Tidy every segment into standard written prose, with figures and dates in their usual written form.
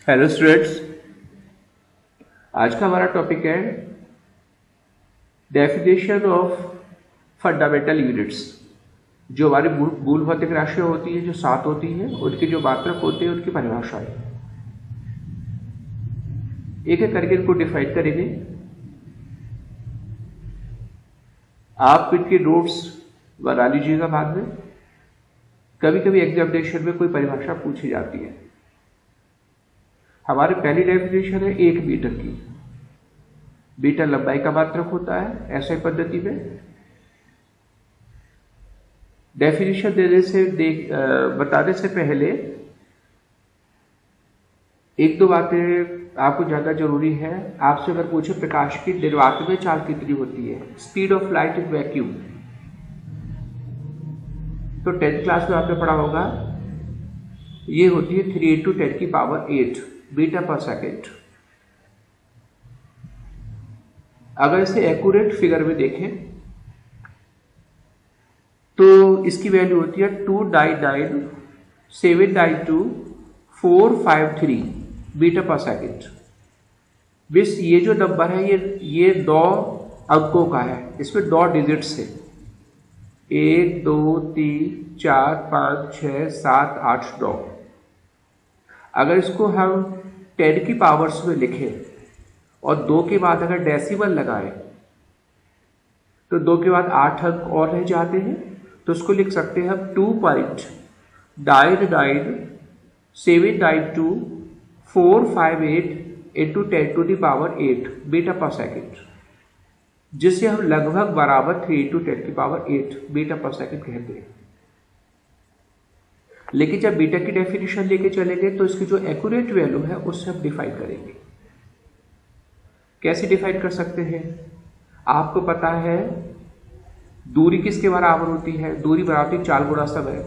Hello students, आज का हमारा टॉपिक है डेफिनेशन ऑफ फंडामेंटल यूनिट्स। जो हमारी मूल भौतिक राशियां होती हैं, जो 7 होती हैं, उनकी जो मात्रक होते हैं, उनकी परिभाषाएं एक एक करके इनको डिफाइन करेंगे। आप इनके नोट्स बना लीजिएगा। बाद में कभी कभी एग्जामिनेशन में कोई परिभाषा पूछी जाती है। हमारी पहली डेफिनेशन है 1 मीटर की। मीटर लंबाई का मात्रक होता है ऐसे पद्धति में। डेफिनेशन बताने से पहले एक दो बातें आपको जानना जरूरी है। आपसे अगर पूछे प्रकाश की निर्वात चाल कितनी होती है, speed of light in vacuum, तो 10th क्लास में आपने पढ़ा होगा, ये होती है 3 × 10⁸ मीटर पर सेकेंड। अगर इसे एक्यूरेट फिगर में देखें तो इसकी वैल्यू होती है 299,792,453 मीटर पर सेकेंड। बस ये जो नंबर है ये 9 अंकों का है। इसमें 9 डिजिट्स है, 1 2 3 4 5 6 7 8 9। अगर इसको हम 10 की पावर्स में लिखें और 2 के बाद अगर डेसिमल लगाएं तो 2 के बाद 8 अंक और रह जाते हैं, तो उसको लिख सकते हैं हम 2.99792,458 × 10⁸ मीटर पर सेकेंड, जिसे हम लगभग बराबर 3 × 10⁸ मीटर पर सेकेंड कहते हैं। लेकिन जब मीटर की डेफिनेशन लेके चलेंगे तो इसकी जो एक्यूरेट वैल्यू है उससे हम डिफाइन करेंगे। कैसे डिफाइन कर सकते हैं? आपको पता है दूरी किसके बराबर होती है? दूरी बराबर चाल गुणा समय।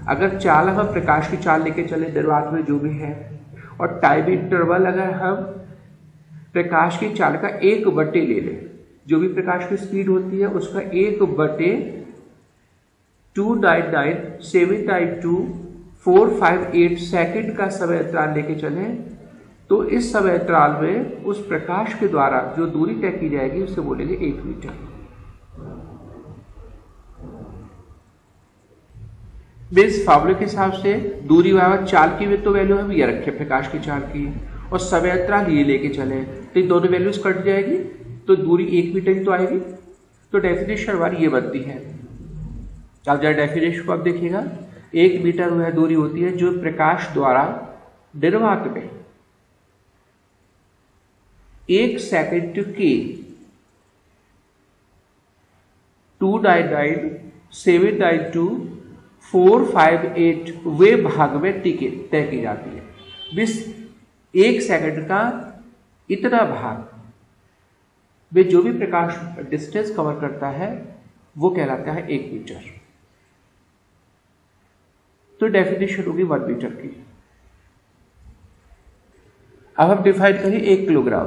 अगर चाल हम प्रकाश की चाल लेके चले निर्वात में जो भी है, और टाइम इंटरवल अगर हम प्रकाश की चाल का 1/, ले लें, जो भी प्रकाश की स्पीड होती है उसका 1/299,792,458 सेकंड का समय अंतराल लेके चले, तो इस समय अंतराल में उस प्रकाश के द्वारा जो दूरी तय की जाएगी उसे बोलेंगे 1 मीटर। इस फार्मूले के हिसाब से दूरी बराबर चाल की तो वैल्यू हम ये रखे प्रकाश की चाल की, और समय अंतराल ये लेके चले, तो दोनों वैल्यूज कट जाएगी, तो दूरी 1 मीटर ही तो आएगी। तो डेफिनेशन हमारी ये बनती है। अब जरा डेफिनेशन को आप देखिएगा। 1 मीटर वह दूरी होती है जो प्रकाश द्वारा निर्वात में 1 सेकंड के 299,792,458 वे भाग में तय की जाती है। बस 1 सेकंड का इतना भाग वे जो भी प्रकाश डिस्टेंस कवर करता है वो कहलाता है 1 मीटर। तो डेफिनेशन होगी 1 मीटर की। अब हम डिफाइन करें 1 kilogram.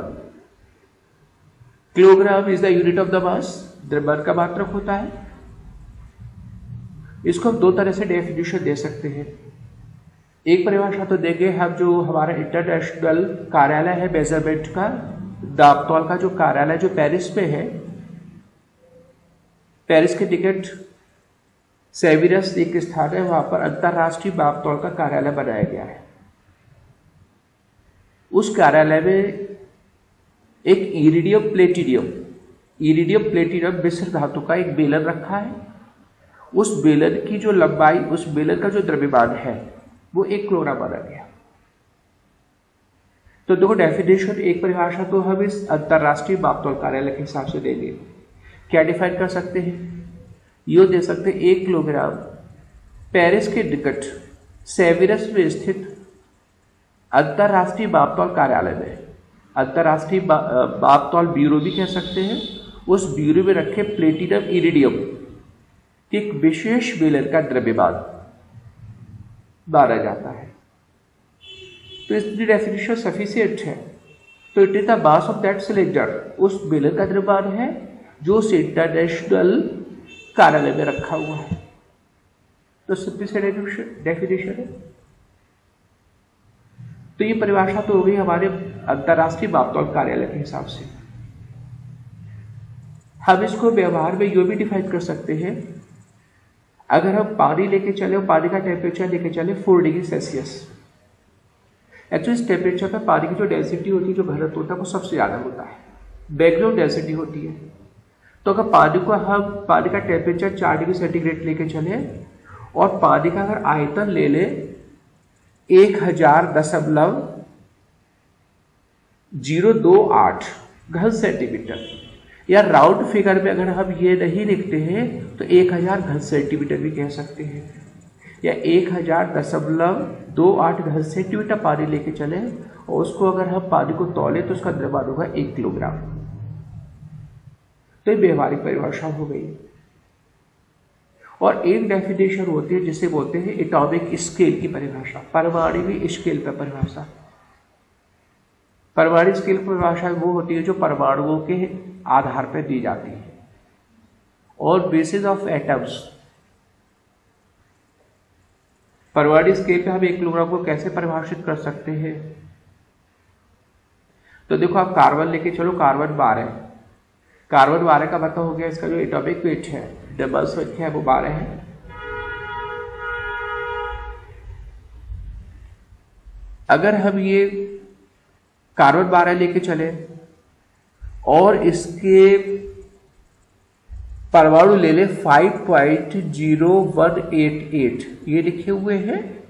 Kilogram is the unit of the mass, द्रव्यमान का मात्रक होता है। इसको हम 2 तरह से डेफिनेशन दे सकते हैं। एक परिभाषा तो देंगे हम, जो हमारा इंटरनेशनल कार्यालय है मेजरमेंट का, दाबतौल का जो कार्यालय जो पेरिस में है, पेरिस के टिकट सेविरस एक स्थान है, वहां पर अंतरराष्ट्रीय मापतौल का कार्यालय बनाया गया है। उस कार्यालय में एक इरिडियम प्लेटिनम मिश्र धातु का एक बेलन रखा है। उस बेलन की जो लंबाई, उस बेलन का जो द्रव्यमान है वो 1 किलोग्राम माना गया। तो देखो डेफिनेशन, एक परिभाषा तो हम इस अंतरराष्ट्रीय मापतौल कार्यालय के हिसाब से देंगे। क्या डिफाइन कर सकते हैं? यो दे सकते हैं 1 किलोग्राम पेरिस के निकट सेविरस में स्थित अंतरराष्ट्रीय मापतौल कार्यालय में, अंतरराष्ट्रीय मापतौल ब्यूरो भी कह सकते हैं, उस ब्यूरो में रखे प्लेटिनम इरिडियम के एक विशेष बेलन का द्रव्यमान माना जाता है। तो इसकी डेफिनेशन सफिशिएंट है। तो it is the mass of that cylinder, उस बेलन का द्रव्यमान है जो उस इंटरनेशनल कार्यालय में रखा हुआ है। तो सिंपल से डेफिनेशन है। तो ये परिभाषा तो हो गई हमारे अंतर्राष्ट्रीय मापतौल कार्यालय के हिसाब से। हम इसको व्यवहार में यूं भी डिफाइन कर सकते हैं, अगर हम पानी लेके चले और पानी का टेम्परेचर लेके चले 4 डिग्री सेल्सियस, एक्चुअली इस टेम्परेचर पर पानी की जो डेंसिटी होती है, जो घनत्व होता है, वो सबसे ज़्यादा होता है, बैकग्राउंड डेंसिटी होती है। तो अगर पानी का टेम्परेचर 4 डिग्री सेंटीग्रेड लेके चले और पानी का अगर आयतन ले ले 1000.028 घन सेंटीमीटर, या राउंड फिगर में अगर हम ये नहीं लिखते हैं तो 1000 घन सेंटीमीटर भी कह सकते हैं, या 1000.28 घन सेंटीमीटर पानी लेके चले और उसको अगर हम पानी को तौले तो उसका द्रव्यमान होगा 1 किलोग्राम। तो ये व्यवहारिक परिभाषा हो गई। और एक डेफिनेशन होती है जिसे बोलते हैं एटॉमिक स्केल की परिभाषा, परमाणु स्केल पर परिभाषा। परमाणु स्केल परिभाषा वो होती है जो परमाणुओं के आधार पर दी जाती है, और बेसिस ऑफ एटम्स। परमाणु स्केल पे हम 1 किलोग्राम को कैसे परिभाषित कर सकते हैं? तो देखो आप कार्बन लेके चलो, कार्बन 12 का मतलब हो गया इसका जो एटॉमिक वेट है, डबल संख्या है, वो 12 है। अगर हम ये कार्बन 12 लेके चले और इसके परमाणु ले ले 5.0188, ये लिखे हुए हैं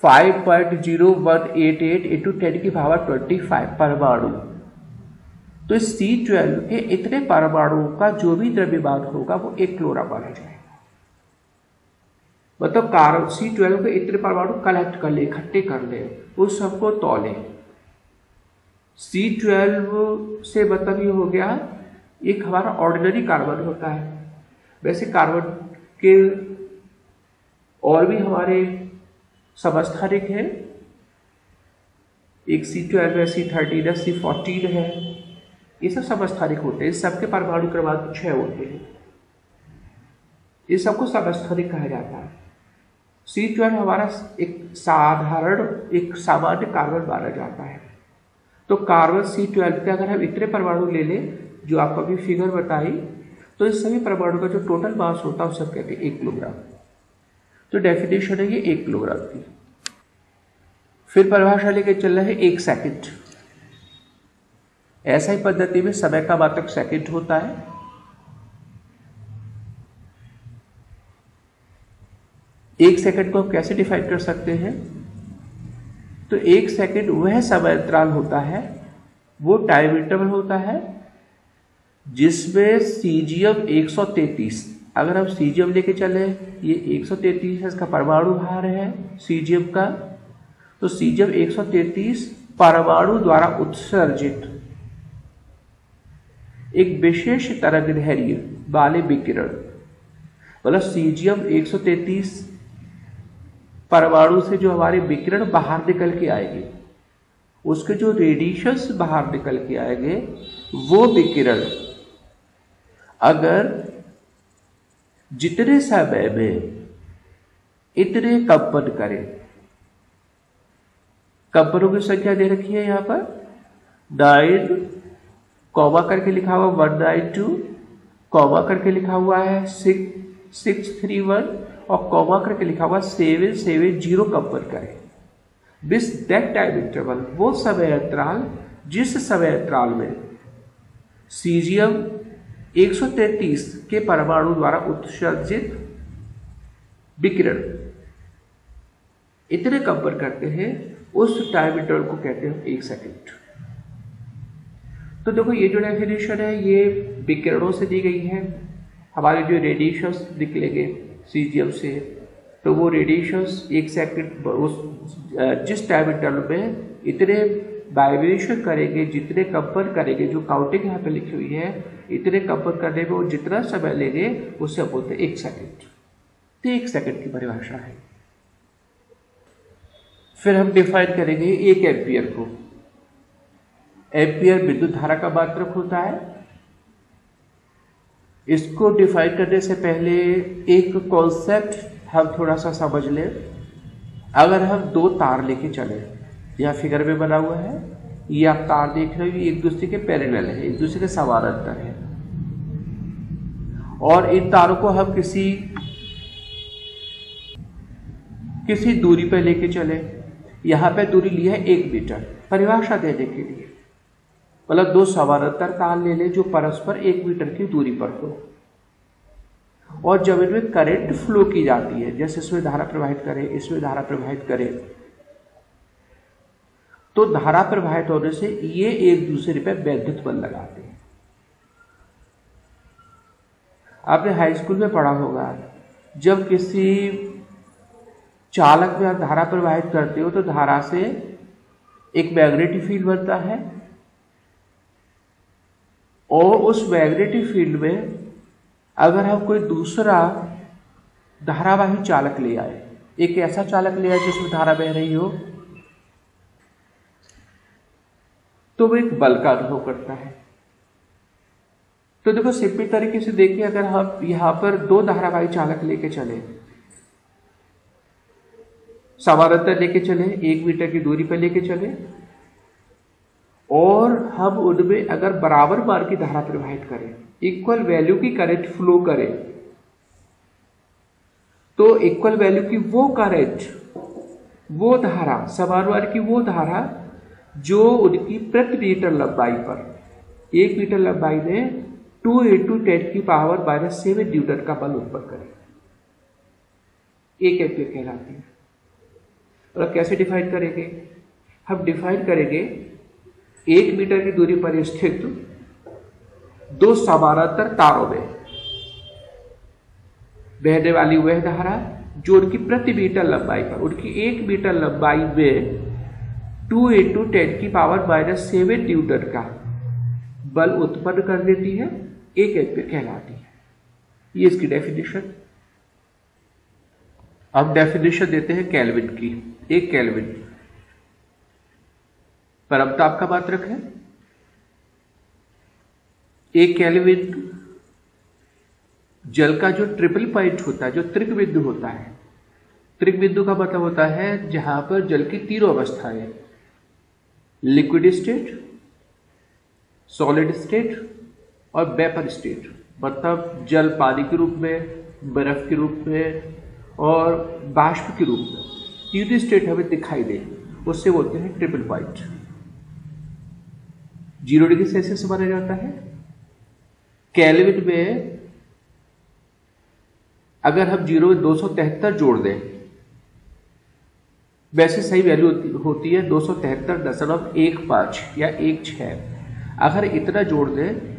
5.0188 इंटू 10⁻25 परमाणु। तो इस C12 के इतने परमाणुओं का जो भी द्रव्यमान होगा वो 1 किलोग्राम माना जाएगा। मतलब C12 के इतने परमाणु कलेक्ट कर ले, इकट्ठे कर ले, उस सबको तौले। C12 से मतलब ये हो गया एक हमारा ऑर्डिनरी कार्बन होता है। वैसे कार्बन के और भी हमारे समस्थानिक हैं, एक C12 है, C13 है, C14 है, ये सब समस्थानिक होते हैं। इस सबके परमाणु क्रमांक 6 होते हैं, इस सबको समस्थानिक कहा जाता है। C12 हमारा एक सामान्य कार्बन माना जाता है। तो कार्बन C12 के अगर हम इतने परमाणु ले लें जो आपको अभी फिगर बताई, तो इस सभी परमाणु का जो टोटल मास होता है उसे कहते हैं 1 किलोग्राम। तो डेफिनेशन है ये 1 किलोग्राम की। फिर परिभाषा लेके चल रहे हैं 1 सेकंड। ऐसा ही पद्धति में समय का मात्रक सेकंड होता है। एक सेकंड को हम कैसे डिफाइन कर सकते हैं? तो 1 सेकंड वह समय अंतराल होता है, वो टाइम इंटरवल होता है जिसमें सीजियम 133, अगर हम सीजियम लेके चले, ये 133 है, इसका परमाणु भार है सीजियम का, तो सीजियम 133 परमाणु द्वारा उत्सर्जित एक विशेष तरंगदैर्घ्य वाले विकिरण, मतलब सीजियम 133 परमाणु से जो हमारे विकिरण बाहर निकल के आएंगे, उसके जो रेडिएशंस बाहर निकल के आएंगे, वो विकिरण अगर जितने समय में इतने कंपन करें, कंपनों की संख्या दे रखी है यहां पर 9 कॉमा करके लिखा हुआ 192, कॉमा करके लिखा हुआ है 631 और कॉमा करके लिखा हुआ 770 कंपन करें। विथ दैट टाइम इंटरवल, वो समय अंतराल जिस समय अंतराल में सीजियम 133 के परमाणु द्वारा उत्सर्जित विकिरण इतने कंपन करते हैं, उस टाइम इंटरवल को कहते हैं 1 सेकंड। तो देखो ये जो डेफिनेशन है ये विकिरणों से दी गई है। हमारे जो रेडिएशंस निकलेंगे सीजियम से, तो वो रेडिएशंस 1 सेकंड उस जिस टाइम इंटरवल में इतने वाइब्रेशन करेंगे, जितने कंपन करेंगे, जो काउंटिंग यहाँ पे लिखी हुई है, इतने कंपन करने में वो जितना समय लेंगे उससे हम बोलते हैं 1 सेकंड। तो 1 सेकंड की परिभाषा है। फिर हम डिफाइन करेंगे 1 एम्पियर को। एम्पियर विद्युत धारा का मात्रक होता है। इसको डिफाइन करने से पहले एक कॉन्सेप्ट हम थोड़ा सा समझ लें। अगर हम 2 तार लेके चले, यहाँ फिगर में बना हुआ है, ये आप तार देख रहे हो, ये एक दूसरे के पैरेलल है, एक दूसरे के समानांतर है। और इन तारों को हम किसी दूरी पर लेके चले। यहाँ पे दूरी ली है 1 मीटर, परिभाषा देने के लिए। मतलब दो समानांतर तार ले ले जो परस्पर 1 मीटर की दूरी पर हो, और जब इनमें करंट फ्लो की जाती है, जैसे इसमें धारा प्रवाहित करे, इसमें धारा प्रवाहित करे, तो धारा प्रवाहित होने से ये एक दूसरे पर वैद्युत बल लगाते हैं। आपने हाई स्कूल में पढ़ा होगा, जब किसी चालक में आप धारा प्रवाहित करते हो तो धारा से एक मैग्नेटिक फील्ड बनता है, और उस मैग्नेटिक फील्ड में अगर हम कोई दूसरा धारावाही चालक ले आए, एक ऐसा चालक ले आए जिसमें धारा बह रही हो, तो वो एक बल का अनुभव करता है। तो देखो सिंपल तरीके से देखिए, अगर हम यहां पर दो धारावाही चालक लेके चले, समानांतर लेके चले, 1 मीटर की दूरी पर लेके चले, और हम उनमें अगर बराबर मान की धारा प्रवाहित करें, इक्वल वैल्यू की करंट फ्लो करें, तो इक्वल वैल्यू की वो करंट, वो धारा, समान मान की वो धारा जो उनकी प्रति मीटर लंबाई पर, 1 मीटर लंबाई में 2 × 10⁻⁷ न्यूटन का बल उत्पन्न करे, 1 एम्पीयर कहलाती है। और कैसे डिफाइन करेंगे? हम डिफाइन करेंगे 1 मीटर की दूरी पर स्थित दो समानांतर तारों में बहने वाली वह धारा जो उनकी प्रति मीटर लंबाई पर, उनकी 1 मीटर लंबाई में 2 × 10⁻⁷ न्यूटन का बल उत्पन्न कर देती है, 1 एम्पीयर कहलाती है। ये इसकी डेफिनेशन। अब डेफिनेशन देते हैं केल्विन की। 1 केल्विन परमताप का मात्रक है। 1 केल्विन जल का जो ट्रिपल पॉइंट होता है, जो त्रिक बिंदु होता है, त्रिक बिंदु का मतलब होता है जहां पर जल की तीनों अवस्थाएं, लिक्विड स्टेट, सॉलिड स्टेट और वेपर स्टेट, मतलब जल पानी के रूप में, बर्फ के रूप में और बाष्प के रूप में, तीनों स्टेट हमें दिखाई दे, उससे बोलते हैं ट्रिपल पॉइंट। 0 डिग्री सेल्सियस माना जाता है। केल्विन में अगर हम 0 में 273 जोड़ दें, वैसे सही वैल्यू होती है 273.15 या 16। अगर इतना जोड़ दें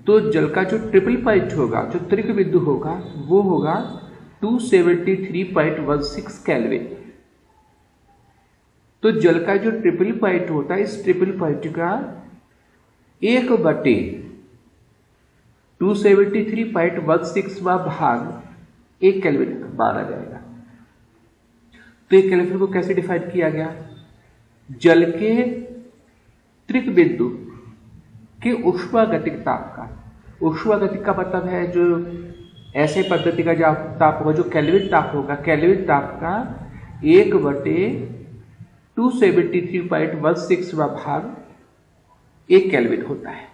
तो जल का जो ट्रिपल पॉइंट होगा, जो त्रिक बिंदु होगा, वो होगा 273.16 केल्विन। तो जल का जो ट्रिपल पॉइंट होता है, इस ट्रिपल पॉइंट का 1/273.16वां भाग 1 केल्विन माना जाएगा। तो 1 केल्विन को कैसे डिफाइन किया गया? जल के त्रिक बिंदु के ऊष्मागतिक ताप का, ऊष्मागतिक का मतलब है जो ऐसे पद्धति का जो ताप होगा, जो केल्विन ताप होगा, केल्विन ताप का 1/273.16वां भाग 1 केल्विन होता है।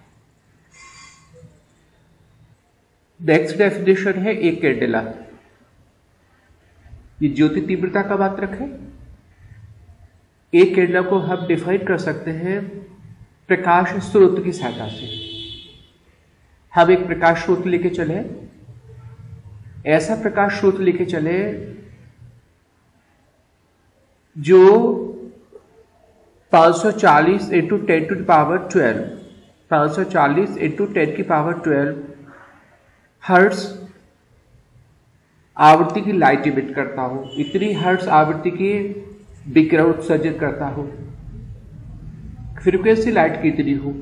नेक्स्ट डेफिनेशन है 1 कैंडेला। ये ज्योति तीव्रता का मात्रक है। 1 कैंडेला को हम डिफाइन कर सकते हैं प्रकाश स्रोत की सहायता से। हम एक प्रकाश स्रोत लेके चले, ऐसा प्रकाश स्रोत लेके चले जो 540 × 10⁻12 540 × 10⁻12 हर्ट्ज आवृत्ति की लाइट इमिट करता हो, इतनी हर्ट्ज आवृत्ति की विकिरण उत्सर्जित करता हो, फ्रीक्वेंसी लाइट की इतनी हो,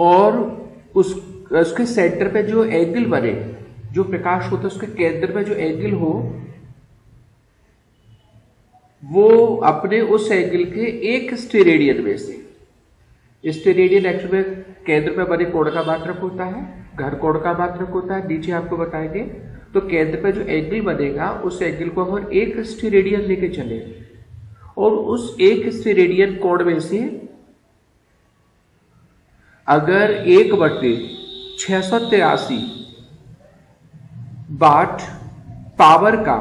और उसके सेंटर पे जो एंगल बने, जो प्रकाश होता है उसके केंद्र में जो एंगल हो, वो अपने उस एंगल के एक स्टेरेडियन में से, स्टेरेडियन एक्चुअली में केंद्र में बने कोण का मात्रक होता है, घर कोण का मात्रक होता है, नीचे आपको बताएंगे। तो केंद्र पे जो एंगल बनेगा, उस एंगल को हम एक स्टेरेडियन लेके चले, और उस एक स्टेरेडियन कोण में से अगर 1/683 वाट पावर का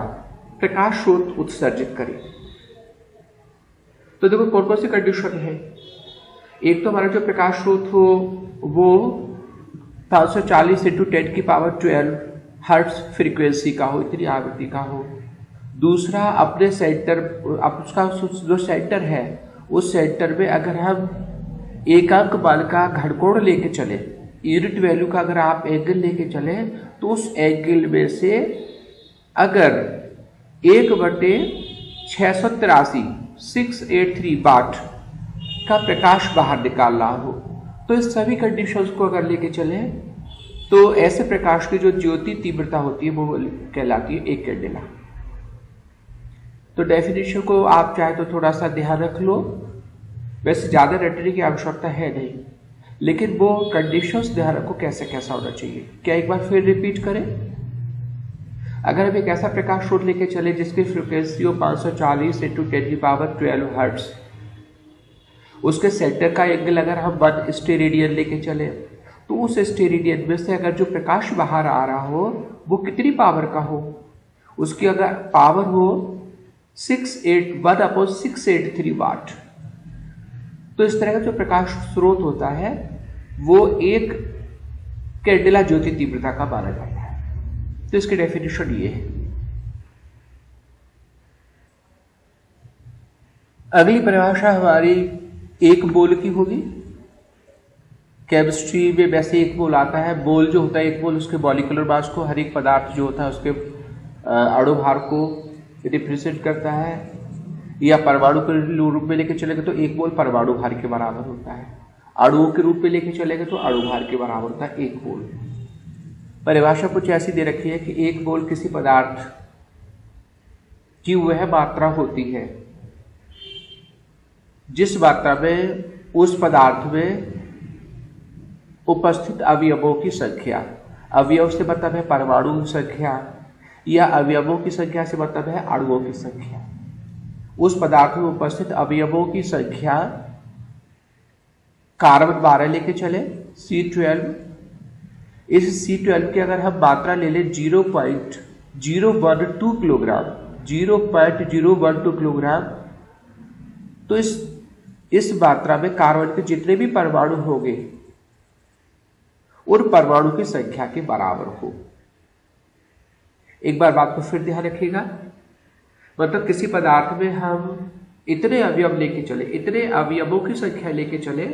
प्रकाश स्रोत उत्सर्जित करे। तो देखो कौन कौन सी कंडीशन है। एक तो हमारा जो प्रकाश स्रोत हो वो 540 × 10⁻12 हर्ट्ज फ्रीक्वेंसी का हो, इतनी आवृत्ति का हो। दूसरा अपने सेंटर, उसका जो सेंटर है उस सेंटर में अगर हम एकांक बल का घनकोण लेके चले, यूनिट वैल्यू का अगर आप एंगल लेके चले, तो उस एंगल में से अगर 1/683 वाट का प्रकाश बाहर निकाल रहा हो, तो इस सभी कंडीशंस को अगर लेके चले तो ऐसे प्रकाश की जो ज्योति तीव्रता होती है वो कहलाती है 1 कैंडेला। तो डेफिनेशन को आप चाहे तो थोड़ा सा ध्यान रख लो, वैसे ज़्यादा रटने की आवश्यकता है नहीं, लेकिन वो कंडीशंस ध्यान रखो कैसे कैसा होना चाहिए। क्या एक बार फिर रिपीट करें। अगर हम एक ऐसा प्रकाश स्रोत लेके चले जिसकी फ्रिक्वेंसी हो 540 × 10⁻12 हर्ट्ज, उसके सेंटर का एंगल अगर हम 1 स्टेरेडियन लेके चले, तो उस स्टेरेडियन में से अगर जो प्रकाश बाहर आ रहा हो वो कितनी पावर का हो, उसकी अगर पावर हो 1/683 वाट, तो इस तरह का जो प्रकाश स्रोत होता है वो 1 कैंडेला ज्योति तीव्रता का माना जाता है। तो इसकी डेफिनेशन ये है। अगली परिभाषा हमारी 1 मोल की होगी। केमिस्ट्री में वैसे 1 मोल आता है। मोल जो होता है 1 मोल उसके मॉलिक्यूलर मास को, हर एक पदार्थ जो होता है उसके अणुभार को रिप्रेजेंट करता है। या परमाणु के रूप में लेके चलेगा तो 1 मोल परमाणु भार के बराबर होता है। अणुओं के रूप में लेके चलेगा तो अणु भार के बराबर होता है 1 मोल। परिभाषा कुछ ऐसी दे रखी है कि 1 मोल किसी पदार्थ की वह मात्रा होती है जिस मात्रा में उस पदार्थ में उपस्थित अवयवों की संख्या, अवयव से मतलब है परमाणु की संख्या, या अवयवों की संख्या से मतलब है अणुओं की संख्या। उस पदार्थ में उपस्थित अवयवों की संख्या कार्बन 12 लेके चले C12, इस C12 की अगर हम मात्रा ले लें 0.012 किलोग्राम, 0.012 किलोग्राम, तो इस मात्रा में कार्बन के जितने भी परमाणु होंगे उन परमाणु की संख्या के बराबर हो। एक बार बात को फिर ध्यान रखिएगा, मतलब किसी पदार्थ में हम इतने अवयव लेके चले, इतने अवयवों की संख्या लेके चले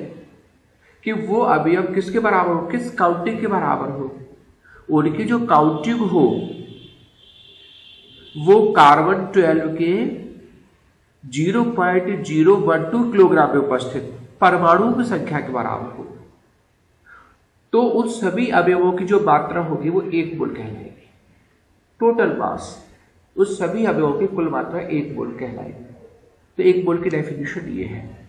कि वो अवयव किसके बराबर हो, किस काउंटिंग के बराबर हो। उनकी जो काउंटिंग हो वो कार्बन 12 के 0.012 किलोग्राम में उपस्थित परमाणु की संख्या के बराबर हो। तो उन सभी अवयवों की जो मात्रा होगी वो 1 मोल कहलाएगी। टोटल मास उस सभी अवयवों की कुल मात्रा 1 मोल कहलाएगी। तो 1 मोल की डेफिनेशन ये है।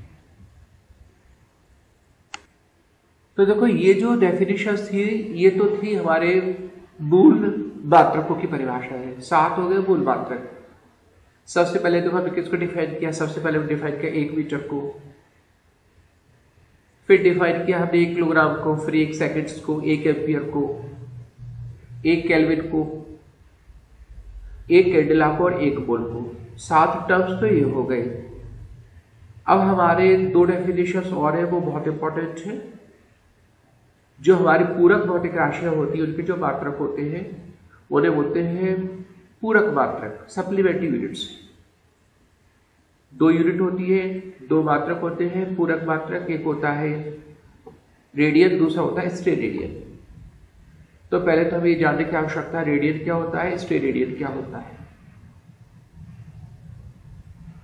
तो देखो ये जो डेफिनेशन थी ये तो थी हमारे मूल मात्रकों की परिभाषा है। 7 हो गए मूल मात्रक। सबसे पहले तो हमने किसको डिफाइन किया, सबसे पहले हमने डिफाइन किया 1 मीटर को, फिर डिफाइन किया हमने 1 किलोग्राम को, फिर 1 सेकेंड्स को, 1 एम्पियर को, 1 केल्विन को, 1 कैंडेला को और 1 मोल को। 7 टर्म्स तो ये हो गए। अब हमारे 2 डेफिनेशंस और है, वो बहुत इंपॉर्टेंट है। जो हमारी पूरक भौतिक राशियां होती है उनके जो मात्रक होते हैं उन्हें बोलते हैं पूरक मात्रक, सप्लीमेंट्री यूनिट्स। 2 यूनिट होती है, 2 मात्रक होते हैं पूरक मात्रक। एक होता है रेडियन, दूसरा होता है स्टेरेडियन। तो पहले तो हमें ये जानने की आवश्यकता है रेडियन क्या होता है, स्टेरेडियन क्या होता है।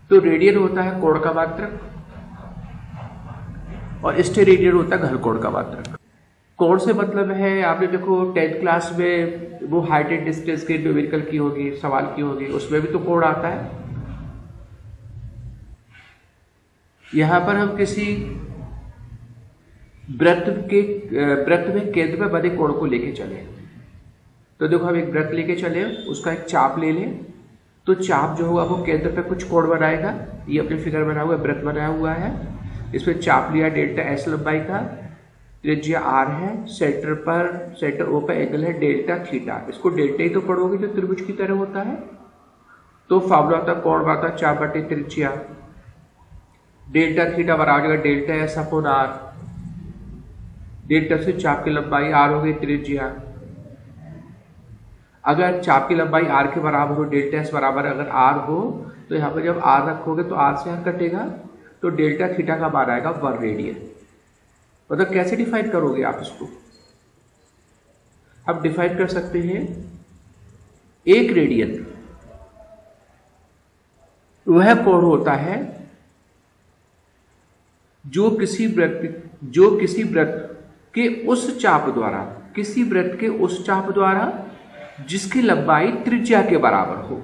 तो रेडियन होता है कोण का मात्रक और स्टेरेडियन होता है घनकोण का मात्रक। कोण से मतलब है, आपने देखो 10th क्लास में वो हाइट एंड डिस्टेंस के न्यूमेरिकल की होगी, सवाल की होगी, उसमें भी तो कोण आता है। यहां पर हम किसी वृत्त में केंद्र में बने कोण को लेके चले। तो देखो हम एक वृत्त लेके चले, उसका एक चाप ले लें, तो चाप जो होगा वो केंद्र पे कुछ कोण बनाएगा। ये अपने फिगर बना हुआ है, वृत्त बनाया हुआ है, इसमें चाप लिया डेल्टा एस लंबाई का, त्रिज्या आर है, सेंटर ओ पर एंगल है डेल्टा थीटा। इसको डेल्टा ही तो पढ़ोगे जो त्रिभुज की तरह होता है। तो फॉर्मूला होता है कोण बटा चाप बटे त्रिज्या, डेल्टा थीटा बराबर हो जाएगा delta S upon R, delta से चाप की लंबाई आर हो गई त्रिज्या। अगर चाप की लंबाई आर के बराबर हो, डेल्टा एस बराबर अगर आर हो, तो यहाँ पर जब आर रखोगे तो आर से आर कटेगा, तो डेल्टा थीटा का मान आएगा 1 रेडियन। मतलब कैसे डिफाइन करोगे आप इसको? आप डिफाइन कर सकते हैं 1 रेडियन वह कोण होता है जो किसी वृत्त के उस चाप द्वारा, किसी वृत्त के उस चाप द्वारा जिसकी लंबाई त्रिज्या के बराबर हो,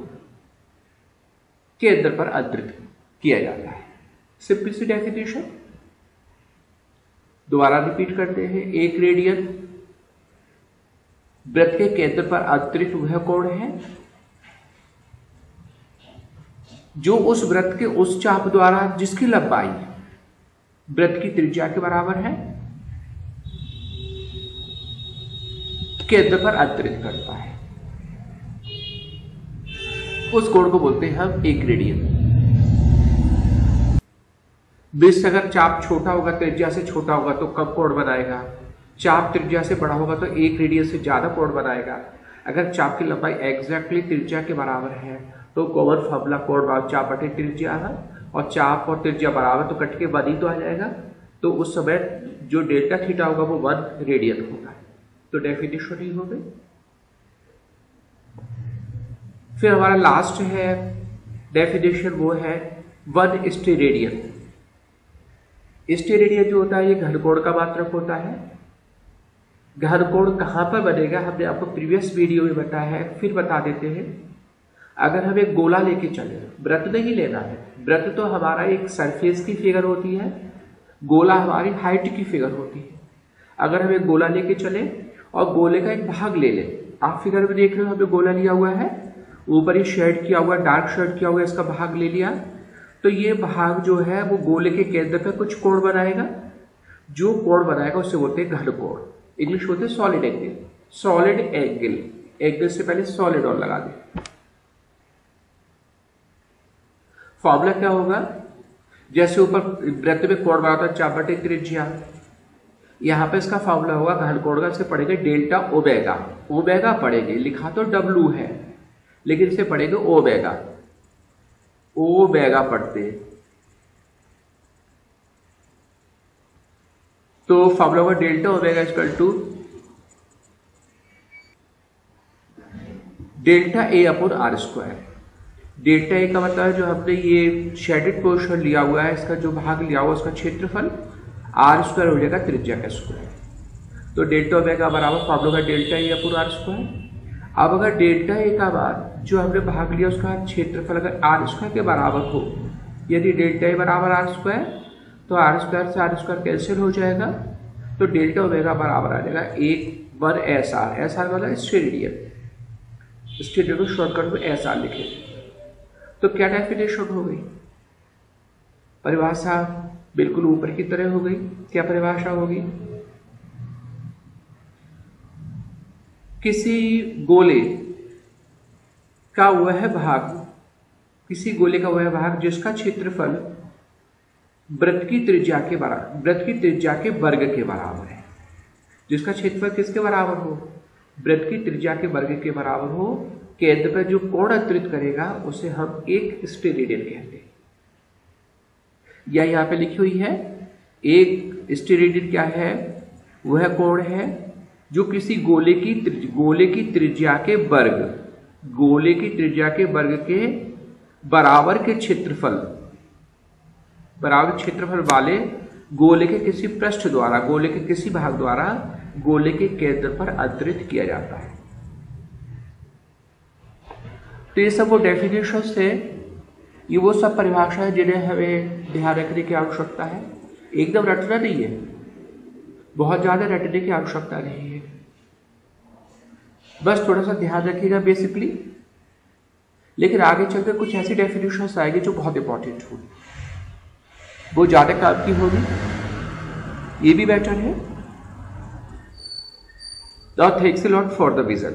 केंद्र पर अंतरित किया जाता है। सिंपल सी डेफिनेशन दोबारा रिपीट करते हैं। 1 रेडियन वृत्त के केंद्र पर अंतरित वह कोण है जो उस वृत्त के उस चाप द्वारा जिसकी लंबाई वृत्त की त्रिज्या के बराबर है केंद्र पर अंतरित करता है। उस कोण को बोलते हैं हम 1 रेडियन। वृत्त अगर चाप छोटा होगा, त्रिज्या से छोटा होगा तो कम कोण बनाएगा, चाप त्रिज्या से बड़ा होगा तो 1 रेडियन से ज्यादा कोण बनाएगा। अगर चाप की लंबाई एग्जैक्टली त्रिज्या के बराबर है तो कॉमन फॉर्मूला कोण बराबर चाप बटे त्रिज्या है, और चाप और त्रिज्या बराबर तो कट के 1 ही तो आ जाएगा। तो उस समय जो डेल्टा थीटा होगा वो 1 रेडियन होगा। तो डेफिनेशन ही हो गई। फिर हमारा लास्ट है डेफिनेशन, वो है 1 स्टेरेडियन। स्टेरेडियन जो होता है ये घनकोण का मात्रक होता है। घनकोण कहां पर बनेगा हमने आपको प्रीवियस वीडियो में बताया है, फिर बता देते हैं। अगर हम एक गोला लेके चले, वृत्त नहीं लेना है, वृत्त तो हमारा एक सरफेस की फिगर होती है, गोला हमारी हाइट की फिगर होती है। अगर हम एक गोला लेके चले और गोले का एक भाग ले लें, आप फिगर में देख रहे हो हमने गोला लिया हुआ है, ऊपर ही शेड किया हुआ, डार्क शेड किया हुआ, इसका भाग ले लिया, तो ये भाग जो है वो गोले के केंद्र पे कुछ कोण बनाएगा। जो कोण बनाएगा उसे बोलते हैं घनकोण। इंग्लिश बोलते हैं solid angle. Solid angle, angle से पहले सॉलिड और लगा दें। फॉर्मूला क्या होगा? जैसे ऊपर वृत्त में कोण बना था चाप बटे त्रिज्या, यहां पे इसका फॉर्मूला होगा घनकोण का, इसे पढ़ेंगे डेल्टा ओमेगा। ओमेगा पढ़ेंगे, लिखा तो डब्लू है लेकिन इसे पढ़ेंगे ओमेगा। ओमेगा पढ़ते हैं तो फॉर्मूला होगा delta omega equal to delta A upon R square. Delta A का मतलब है जो हमने ये शेडेड पोर्शन लिया हुआ है, इसका जो भाग लिया हुआ उसका क्षेत्रफल, आर स्क्वायर हो जाएगा त्रिज्या का स्क्वायर। तो डेल्टा ओमेगा बराबर फॉर्मूला होगा delta A upon R square. अब अगर डेल्टा ए का मान जो हमने भाग लिया उसका क्षेत्रफल अगर आर स्क्वायर के बराबर हो, यदि डेल्टा ए बराबर आर स्क्वायर तो आर स्क्वायर से आर स्क्वायर कैंसिल हो जाएगा, तो डेल्टा ओमेगा बराबर आ जाएगा 1 एस आर। एस आर वाला स्टेरेडियन, स्टेरेडियन को शॉर्टकट में एस आर लिखे। तो क्या डेफिनेशन हो गई? परिभाषा बिल्कुल ऊपर की तरह हो गई। क्या परिभाषा होगी? किसी गोले का वह भाग, किसी गोले का वह भाग जिसका क्षेत्रफल वृत्त की त्रिज्या के बराबर, वृत्त की त्रिज्या के वर्ग के बराबर है। जिसका क्षेत्रफल किसके बराबर हो? वृत्त की त्रिज्या के वर्ग के बराबर हो, केंद्र पर जो कोण अंतरित करेगा उसे हम एक स्टेरेडियन कहते हैं। या यहाँ पे लिखी हुई है एक स्टेरेडियन क्या है? वह कोण है जो किसी गोले की त्रिज्या के वर्ग, गोले की त्रिज्या के वर्ग के बराबर के क्षेत्रफल, बराबर क्षेत्रफल वाले गोले के किसी पृष्ठ द्वारा, गोले के किसी भाग द्वारा गोले के केंद्र पर अंतरित किया जाता है। तो ये सब वो डेफिनेशंस थे, ये वो सब परिभाषा है जिन्हें हमें ध्यान रखने की आवश्यकता है। एकदम रटना नहीं है, बहुत ज्यादा रटने की आवश्यकता नहीं है, बस थोड़ा सा ध्यान रखिएगा बेसिकली लेकिन आगे चलकर कुछ ऐसी डेफिनेशंस आएगी जो बहुत इंपॉर्टेंट होगी, वो ज़्यादा काम की होगी, ये भी बेटर है। Now thanks a lot for the vision.